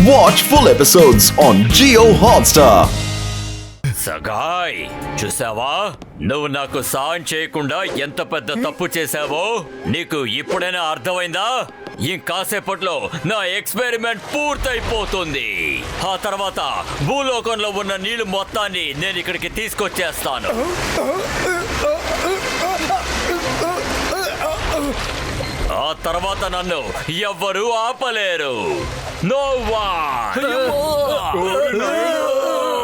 Watch full episodes on Jio Hotstar. సగాయ్ చూసావా, నువ్వు నాకు సాయం చేయకుండా ఎంత పెద్ద తప్పు చేశావో నీకు ఇప్పుడైనా అర్థమైందా? ఇంకాసేపట్లో నా ఎక్స్పెరిమెంట్ పూర్తయిపోతుంది. ఆ తర్వాత భూలోకంలో ఉన్న నీళ్లు మొత్తాన్ని నేను ఇక్కడికి తీసుకొచ్చేస్తాను. ఆ తర్వాత నన్ను ఎవ్వరూ ఆపలేరు. No one.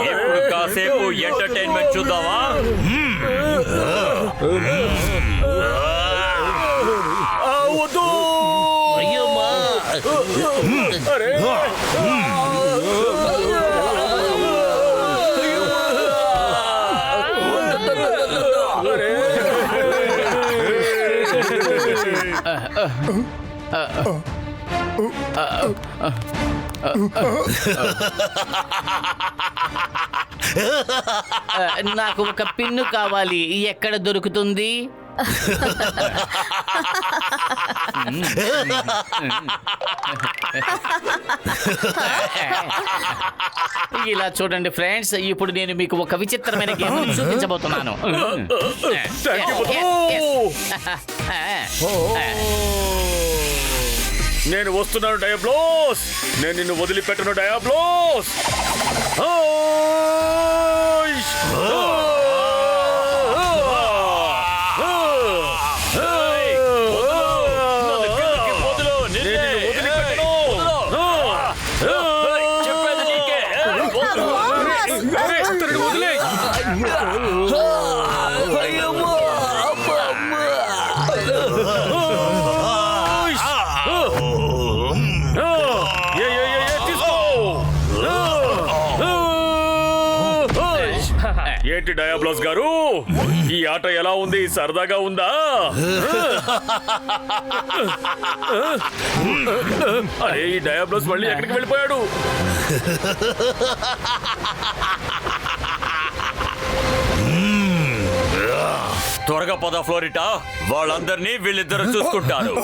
ఇప్పుడు కాసేపు ఎంటర్టైన్మెంట్ చూద్దామా? వద్దు. నాకు ఒక పిన్ను కావాలి. ఎక్కడ దొరుకుతుంది? ఇలా చూడండి ఫ్రెండ్స్, ఇప్పుడు నేను మీకు ఒక విచిత్రమైన గేమ్ చూపించబోతున్నాను. నేను వస్తున్నాను డయాబ్లోస్. నేను నిన్ను వదిలిపెట్టను డయాబ్లోస్. ఏంటి డయాబ్లోస్ గారు, ఈ ఆట ఎలా ఉంది? సరదాగా ఉందా? అరే, ఈ డయాబ్లోస్ మళ్ళీ ఎక్కడికి వెళ్ళిపోయాడు? త్వరగా పద ఫ్లోరిటా, వాళ్ళందరినీ వీళ్ళిద్దరు చూసుకుంటారు.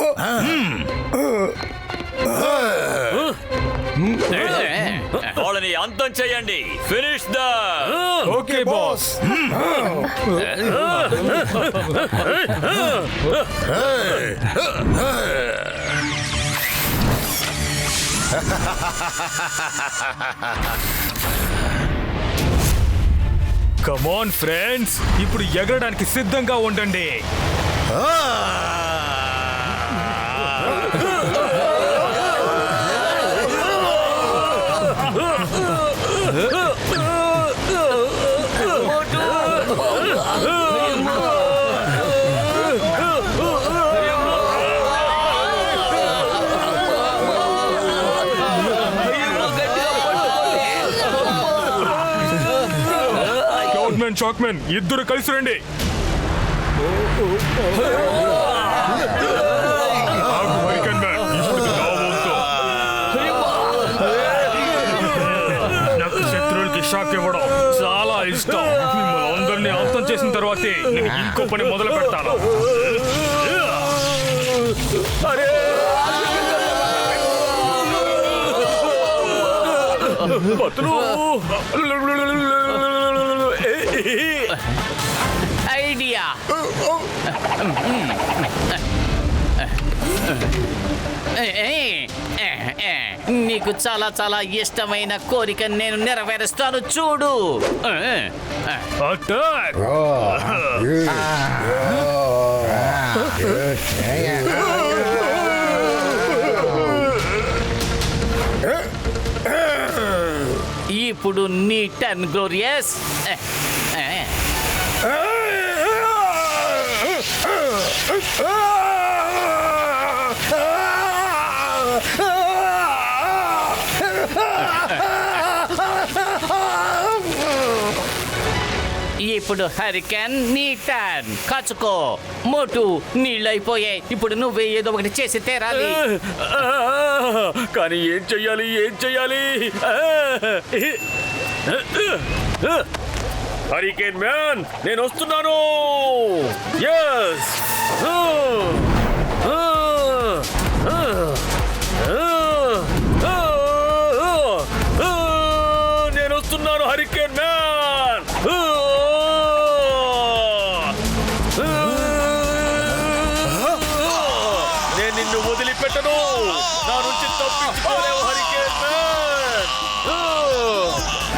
వాళ్ళని అంతం చేయండి. Finish the. Okay boss. Come on friends, ఇప్పుడు ఎగరడానికి సిద్ధంగా ఉండండి. చాక్మెన్, ఇద్దరు కలిసి రండి. నాకు శత్రువులకి షాక్ ఇవ్వడం చాలా ఇష్టం. మిమ్మల్ని అందరినీ అంతం చేసిన తర్వాతే నేను ఇంకో పని మొదలు పెడతాను. ఐడియా. నీకు చాలా చాలా ఇష్టమైన కోరిక నేను నెరవేరుస్తాను, చూడు. అటాక్! ఇప్పుడు నీ టర్న్ గ్లోరియస్. ఇప్పుడు హరికేన్ నీ టర్న్. కాచుకో. మోటు నీళ్ళైపోయాయి. ఇప్పుడు నువ్వే ఏదో ఒకటి చేసి తీరాలి. కానీ ఏం చెయ్యాలి? హరికేన్ మ్యాన్, నేను వస్తున్నాను. ఎస్. తప్పించుకోలేవు హరికేన్ మ్యాన్.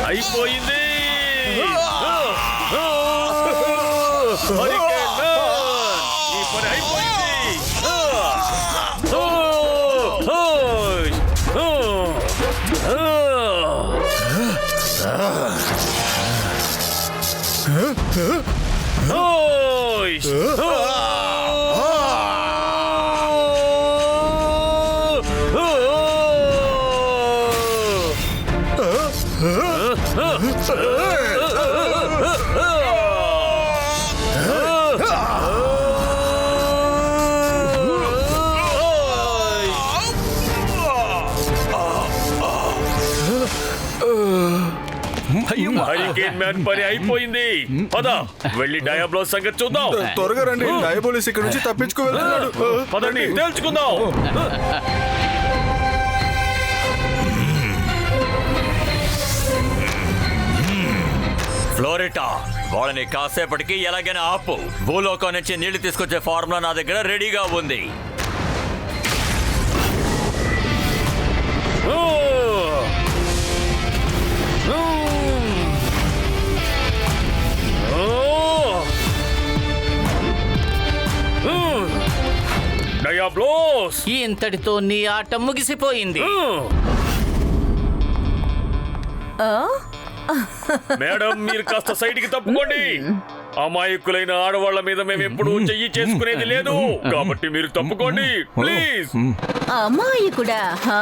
అయిపోయింది హరికేన్ మ్యాన్, ఈ పని అయిపోయింది. హరికేన్ మ్యాన్ పని అయిపోయింది. పద వెళ్ళి డయాబ్లోస్ సంగతి చూద్దాం. త్వరగా రండి, డయాబోలిస్ ఇక్కడ నుంచి తప్పించుకు వెళ్తున్నాడు. పదండి తేల్చుకుందాం. ఫ్లోరిటా, వాళ్ళని కాసేపటికి ఎలాగైనా ఆపు. భూలోకం నుంచి నీళ్లు తీసుకొచ్చే ఫార్ములా నా దగ్గర రెడీగా ఉంది. డయాబ్లోస్, ఇంతటితో నీ ఆట ముగిసిపోయింది. మేడం మీరు కాస్త సైడ్ కి తప్పుకోండి. అమాయకులైన ఆడవాళ్ల మీద మేము ఎప్పుడు చెయ్యి చేసుకునేది లేదు, కాబట్టి మీరు తప్పుకోండి ప్లీజ్. అమాయకుడా? హా?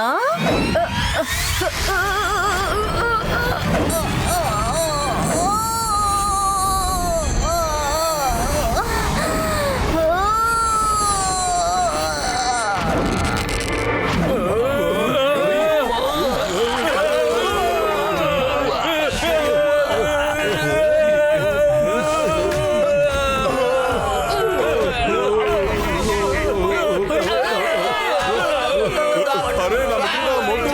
అరే నమ్మకుండా మోటు,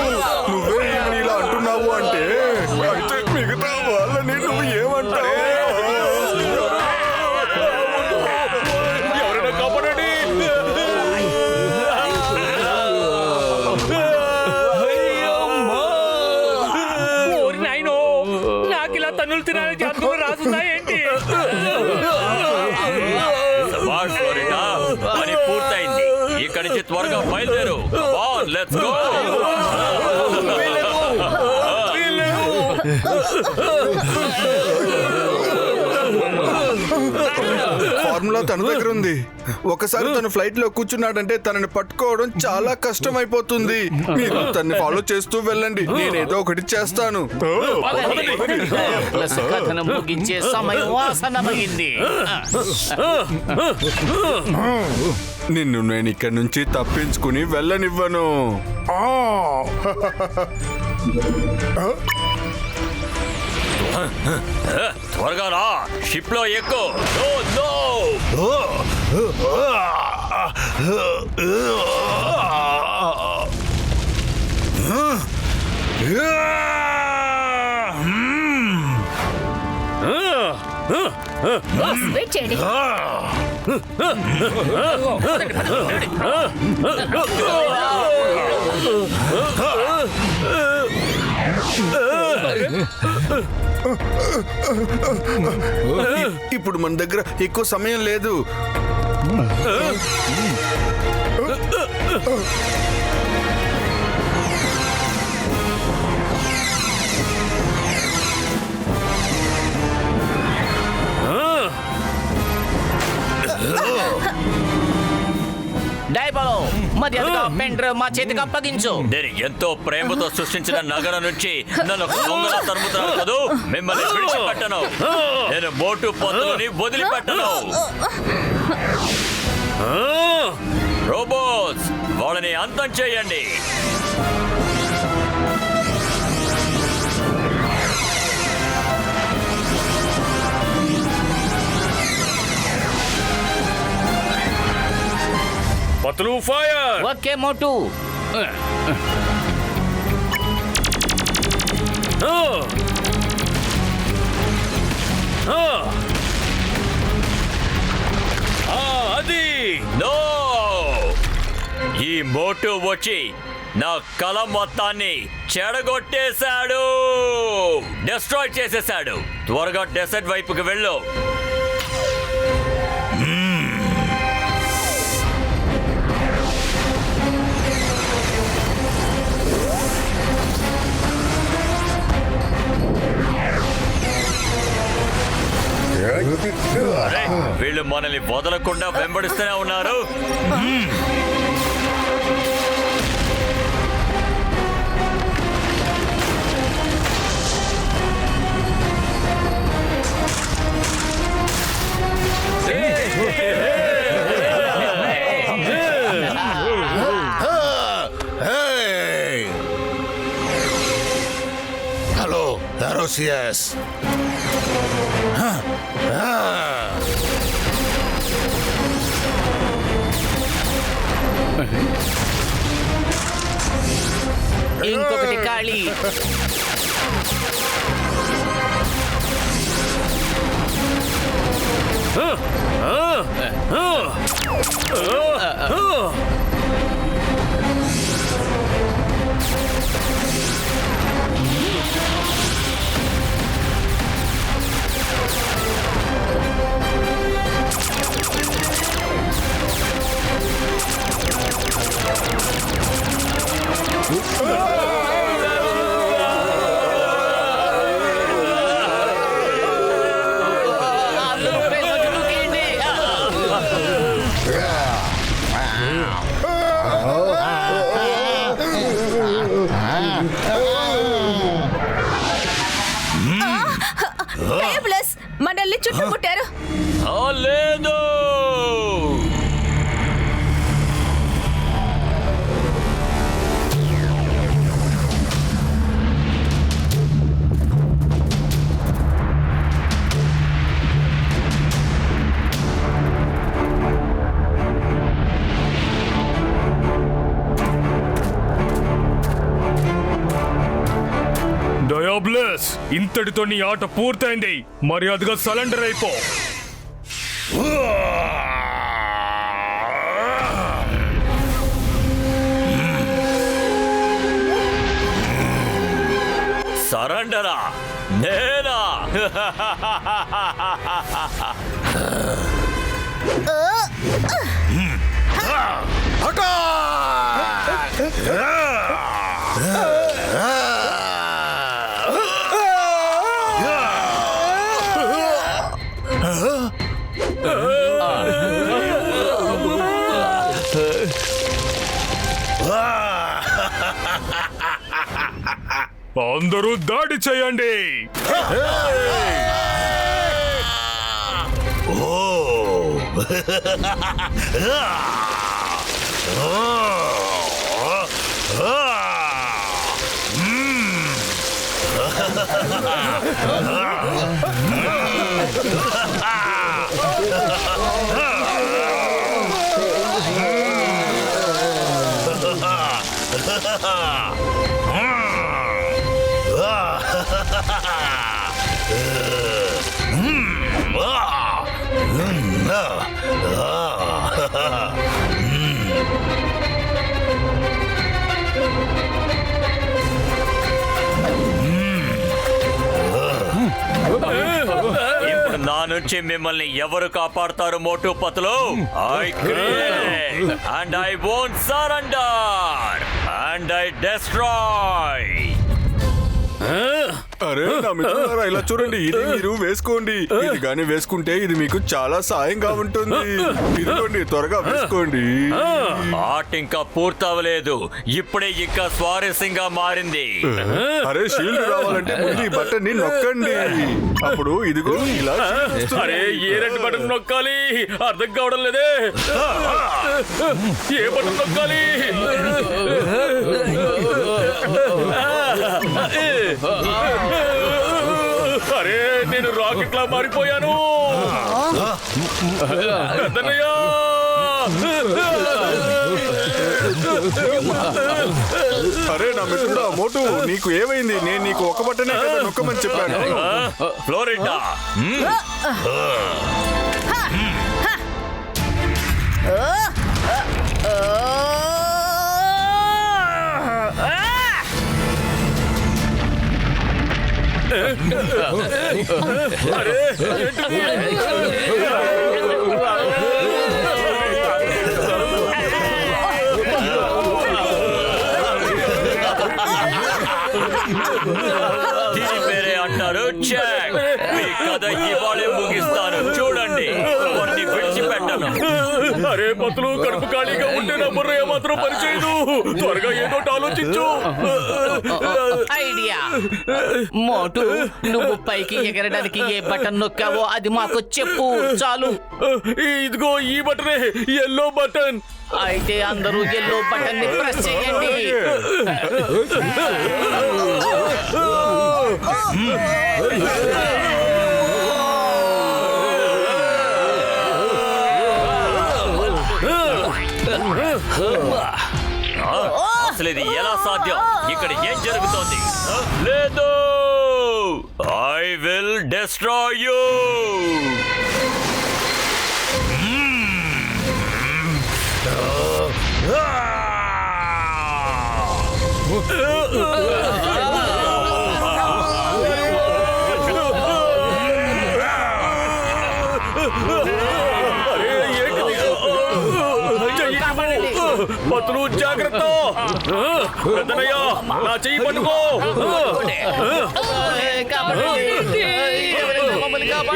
నువ్వే ఏమని ఇలా అంటున్నావు అంటే అయితే మిగతా వాళ్ళని నువ్వు ఏమంటావు? ఎవరైనా కాపాడండి. నాకు ఇలా తన్నులు తినాలని జాతకంలో రాసుందా ఏంటి? శభాష్ ఫ్లోరిటా, పని పూర్తయింది. ఇక్కడి నుంచి త్వరగా బయలుదేరు. Let's go. ఫార్ములా తన దగ్గర ఉంది. ఒకసారి తను ఫ్లైట్ లో కూర్చున్నాడంటే తనని పట్టుకోవడం చాలా కష్టం అయిపోతుంది. మీరు తన్ని ఫాలో చేస్తూ వెళ్ళండి, నేనేదో ఒకటి చేస్తాను. ప్లస్ కథను ముగించే సమయం ఆసన్నమైంది. నిన్ను నేను ఇక్కడి నుంచి తప్పించుకుని వెళ్ళనివ్వను. త్వరగా రా, షిప్ లో ఎక్కు. బాస్, వెయిట్ చేయండి. ఇప్పుడు మన దగ్గర ఎక్కువ సమయం లేదు. డైబలో మర్యాదగా పెండ్రైవ్ మా చేతికి అప్పగించు. నేను ఎంతో ప్రేమతో సృష్టించిన నగరం నుంచి నన్ను ఒక దొంగలా తరుముతున్నాను కదూ. మిమ్మల్ని విడిచిపెట్టను. నేను మోటు పొత్తులని వదిలిపెట్టను. రోబోట్స్, వాళ్ళని అంతం చేయండి. పతులు ఫైర్. ఓకే మోటు. అది నో, ఈ మోటు వచ్చి నా కళ మొత్తాన్ని చెడగొట్టేశాడు, డిస్ట్రాయ్ చేసేశాడు. త్వరగా డెసర్ట్ వైపుకి వెళ్ళు. అరే, వీళ్ళు మనల్ని వదలకుండా వెంబడిస్తూనే ఉన్నారు. హలో ఎరోసియస్. ఇంకొకటి ఖాళీ. టేబులస్ మనల్ని చుట్టుముట్టారు. లేదు, డయాబ్లస్, ఇంతటితో నీ ఆట పూర్తయింది. మర్యాదగా సరెండర్ అయిపో. సరెండరా? నేనా? అందరూ దాడి చేయండి. ఇప్పుడు నా నుంచి మిమ్మల్ని ఎవరు కాపాడుతారు Motu Patlu? I create and I won't surrender and I destroy. అరే నా మిత్రులారా, ఇలా చూడండి, ఇది మీరు వేసుకోండి. ఇది గాని వేసుకుంటే ఇది మీకు చాలా సాయంగా ఉంటుంది. ఇదిగోండి, త్వరగా వేసుకోండి. ఆట ఇంకా పూర్తవలేదు, ఇప్పుడే ఇంకా స్వారస్యంగా మారింది. అరే, షీల్డ్ రావాలంటే ముందు ఈ బటన్ ని నొక్కండి. అప్పుడు ఇదిగో ఇలా shield వస్తుంది. అరే, ఏ రెడ్ బటన్ నొక్కాలి అర్థం కావడం లేదే. ఏ బటన్ నొక్కాలి? అరే, నేను రాకెట్ లా మారిపోయాను. పెద్దన్నయ్యా! అరే నా మిత్రుడా మోటు, నీకు ఏమైంది? నేను నీకు ఒక బటనే కదా నొక్కమని చెప్పాను. ఫ్లోరిడా, దీని పేరే అంటారు చెక్. మీ కథ ఇవాళే ముగిస్తాను, చూడండి. కొన్ని విడిచిపెట్టను. అరే పతులు, కడుపు ఖాళీగా ఉంటే నా బుర్ర ఏమాత్రం పనిచేయదు. త్వరగా ఏదో ఆలోచించు. ఐడియా. మోటు, నువ్వు పైకి ఎగరడానికి ఏ బటన్ నొక్కావో అది మాకు చెప్పు చాలు. ఇదిగో ఈ బటనే, ఎల్లో బటన్. అయితే అందరూ ఎల్లో బటన్ ని ప్రెస్ చేయండి. అసలు ఇది ఎలా సాధ్యం? ఇక్కడ ఏం జరుగుతోంది? లేదు, ఐ విల్ డిస్ట్రాయ్ యూ. పతులు జాగ్రత్త. పెద్దనయ్య, నా చెయ్యి పట్టుకో.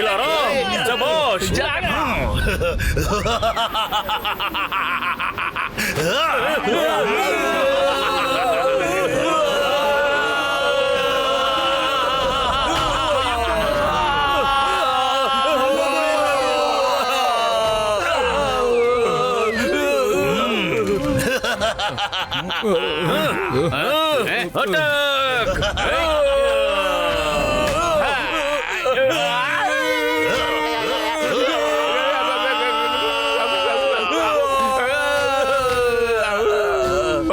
ఇలా రా. శభాష్.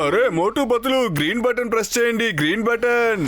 అరే మోటు బతులు, గ్రీన్ బటన్ ప్రెస్ చేయండి. Green button.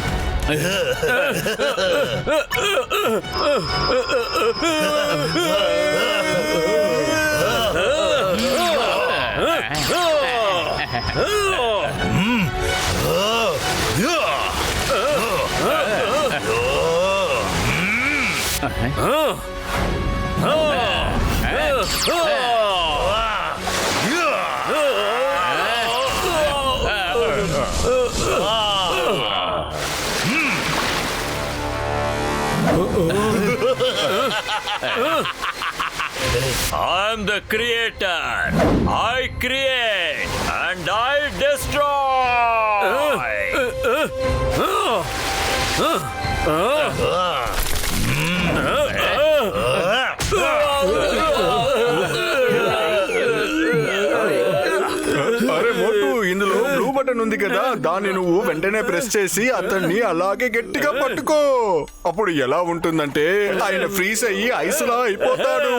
I'm the creator. I create and I destroy. అరే మోటు, ఇందులో బ్లూ బటన్ ఉంది కదా, దాన్ని నువ్వు వెంటనే ప్రెస్ చేసి అతన్ని అలాగే గట్టిగా పట్టుకో. అప్పుడు ఎలా ఉంటుందంటే ఆయన ఫ్రీజ్ అయ్యి ఐస్ లా అయిపోతాడు.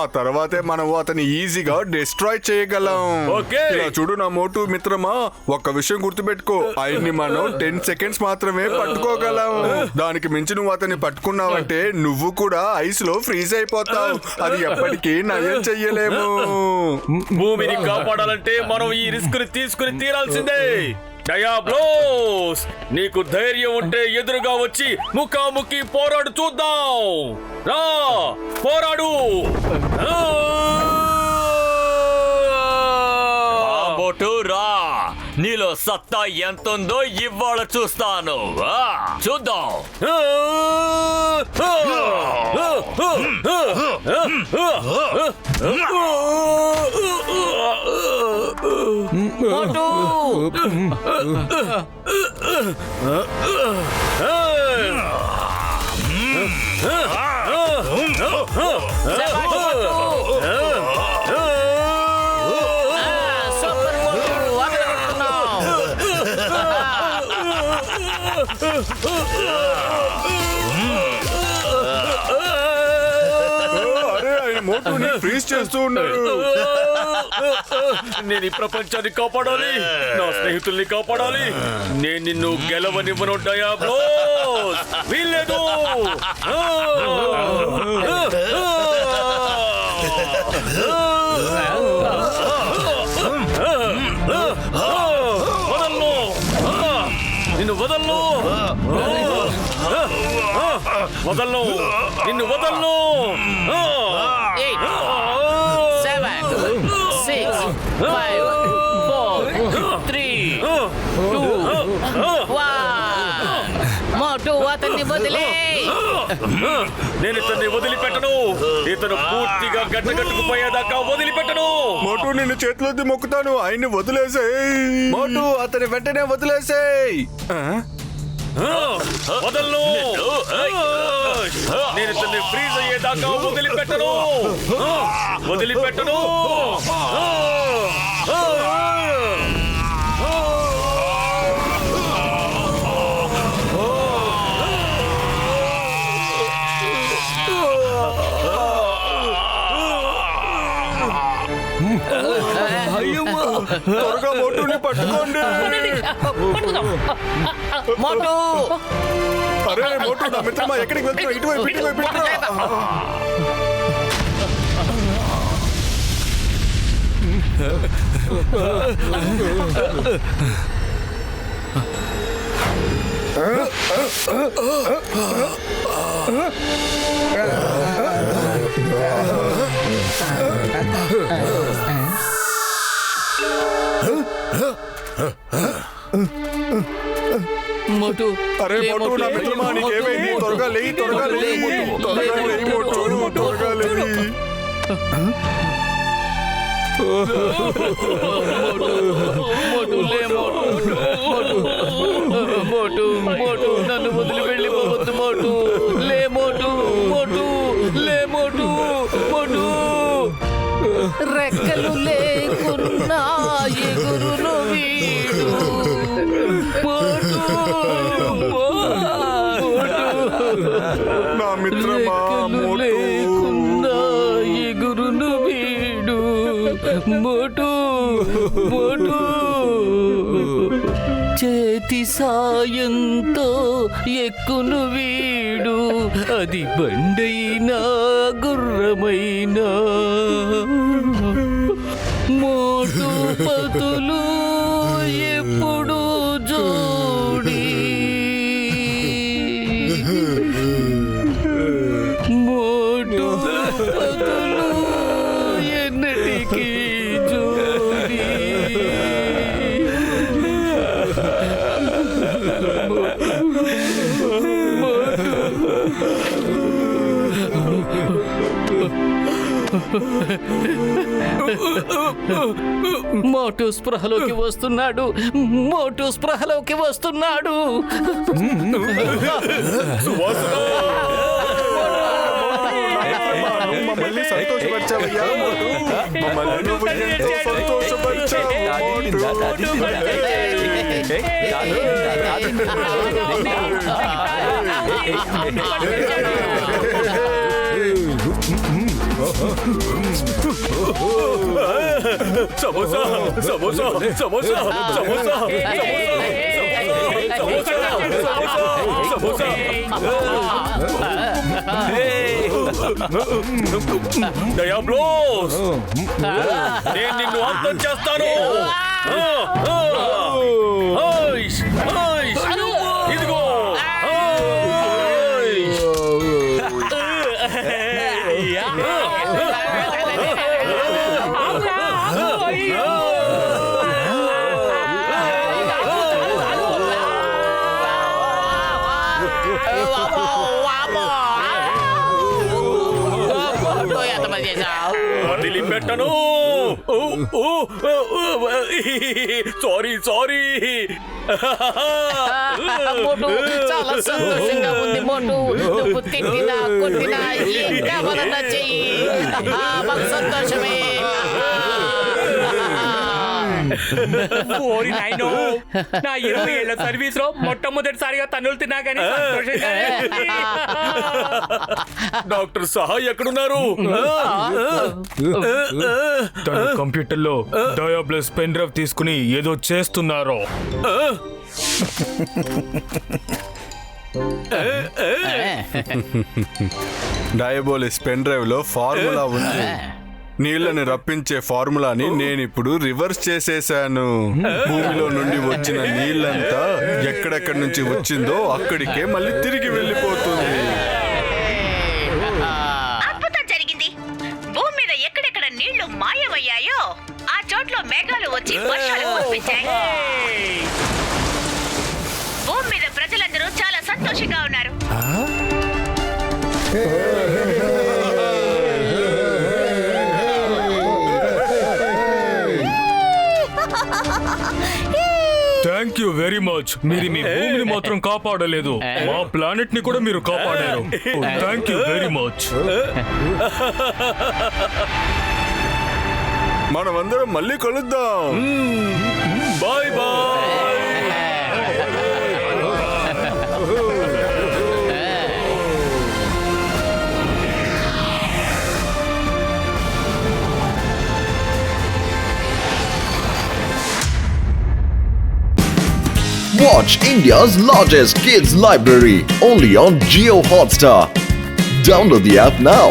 ఆ తర్వాతే మనం అతన్ని ఈజీగా డిస్ట్రాయ్ చేయగలం. ఓకే. ఇలా చూడు నా మోటు మిత్రమా, ఒక్క విషయం గుర్తుపెట్టుకో, ఆయన్ని మనం 10 సెకండ్స్ మాత్రమే పట్టుకోగలం. దానికి మించి నువ్వు అతన్ని పట్టుకున్నావంటే నువ్వు కూడా ఐస్ లో ఫ్రీజ్ అయిపోతావు. అది ఎప్పటికీ నయం చెయ్యలేము. భూమిని కాపాడాలంటే మనం ఈ రిస్క్ ని తీసుకుని తీరాల్సిందే. డయాబ్లోస్, నీకు ధైర్యం ఉంటే ఎదురుగా వచ్చి ముఖాముఖి పోరాడు చూద్దాం. రా, పోరాడు. బోటు రా, నీలో సత్తా ఎంతుందో ఇవాళ చూస్తాను. చూద్దాం. అరే ఆయన మోటుని ఫ్రీజ్ చేస్తూ ఉన్నాడు. నేను ఈ ప్రపంచాన్ని కాపాడాలి, నా స్నేహితుల్ని కాపాడాలి. నేను నిన్ను గెలవనివ్వను డయాబ్లోస్, వీల్లేదు. నిన్ను వదలను వదలను నిన్ను వదలను 8 7 6 5 4 3 2 1 మోటు అతన్ని వదిలే. నేను ఇతన్ని వదిలిపెట్టను. ఇతను పూర్తిగా గట్టగట్టుకుపోయేదాకా వదిలిపెట్టను. మోటు నిన్ను చేతిలోది మొక్కుతాను, ఆయన్ని వదిలేసేయ్. మోటు అతని వెంటనే వదిలేసేయ్. వదలను. నేను ఇతన్ని ఫ్రీజ్ అయ్యేదాకా వదిలిపెట్టను. వదిలిపెట్టను. త్వరగా మోటుని పట్టుకోండి. మోటు అరే మోటు నా మిత్రమా, ఎక్కడికి వెళ్తున్నావు? ఇటువైపు ఇటువైపు ఇటురా. మోటు అరే మోటు నా మిత్రమా, నీకేమైంది? త్వరగా లేయి, త్వరగా లేయి మోటు. త్వరగా లేయి మోటు, త్వరగా లేయి. మోటు మోటు నన్ను వదిలి వెళ్ళిపోవద్దు మోటు. లే మోటు మోటు లే మోటు మోటు. రెక్కలు లేకున్నా ఎగురును వీడు మోటు. నా మిత్రమా మోటు. లేకున్నా ఎగురును వీడు మోటు మోటు. చేతి సాయంతో ఎక్కును వీడు, అది బండైనా గుర్రమైనా. మోటు పతులు ఎప్పుడు జోడి. మోటు పతులు ఎన్నటికీ జోడి. మోటు స్పృహలోకి వస్తున్నాడు. మోటు స్పృహలోకి వస్తున్నాడు. మమ్మల్ని సంతోషపరిచావయ్యా మోటు. మమ్మల్ని నువ్వు ఎంతో సంతోషపరిచావు సమోసా సమోసా సమోసా సమోసా సమోసా. డయాబ్లోస్, నేను నిన్ను అంతం చేస్తాను. ఇదిగో వదిలిపెట్టను. Sorry sorry. మోటు చాలా సంతోషంగా ఉంది మోటు. నువ్వు తిట్టినా కొట్టినా ఇంకా వలన చెయ్యి, మాకు సంతోషమే. ఓరి నాయనో, నా 20 ఏళ్ల సర్వీస్ లో మొట్టమొదటిసారిగా తన్నులు తిన్నా గానీ సంతోషంగానే ఉంది. డాక్టర్ సహాయ్ ఎక్కడున్నారు? తన కంప్యూటర్ లో డయాబ్లెస్ పెన్ డ్రైవ్ తీసుకుని ఏదో చేస్తున్నారు. డయాబోలిస్ పెన్ డ్రైవ్ లో ఫార్ములా ఉంది. నీళ్లని రప్పించే ఫార్ములాని నేనిప్పుడు రివర్స్ చేసేశాను. భూమిలో నుండి వచ్చిన నీళ్ళంతా ఎక్కడెక్కడి నుంచి వచ్చిందో అక్కడికే మళ్ళీ తిరిగి వెళ్ళిపోతుంది. అద్భుతం జరిగింది. భూమి మీద ఎక్కడెక్కడ నీళ్లు మాయమయ్యాయో ఆ చోట్ల మేఘాలు వచ్చి వర్షాలు కురిపించాయి. భూమి మీద ప్రజలందరూ చాలా సంతోషంగా ఉన్నారు. Thank you very much. మీరు మీ భూమిని మాత్రం కాపాడలేదు, మా ప్లానెట్ ని కూడా మీరు కాపాడారు. Thank you very much. మనమందరం మళ్ళీ కలుద్దాం. Bye bye. Watch India's largest kids library only on Jio Hotstar. Download the app now.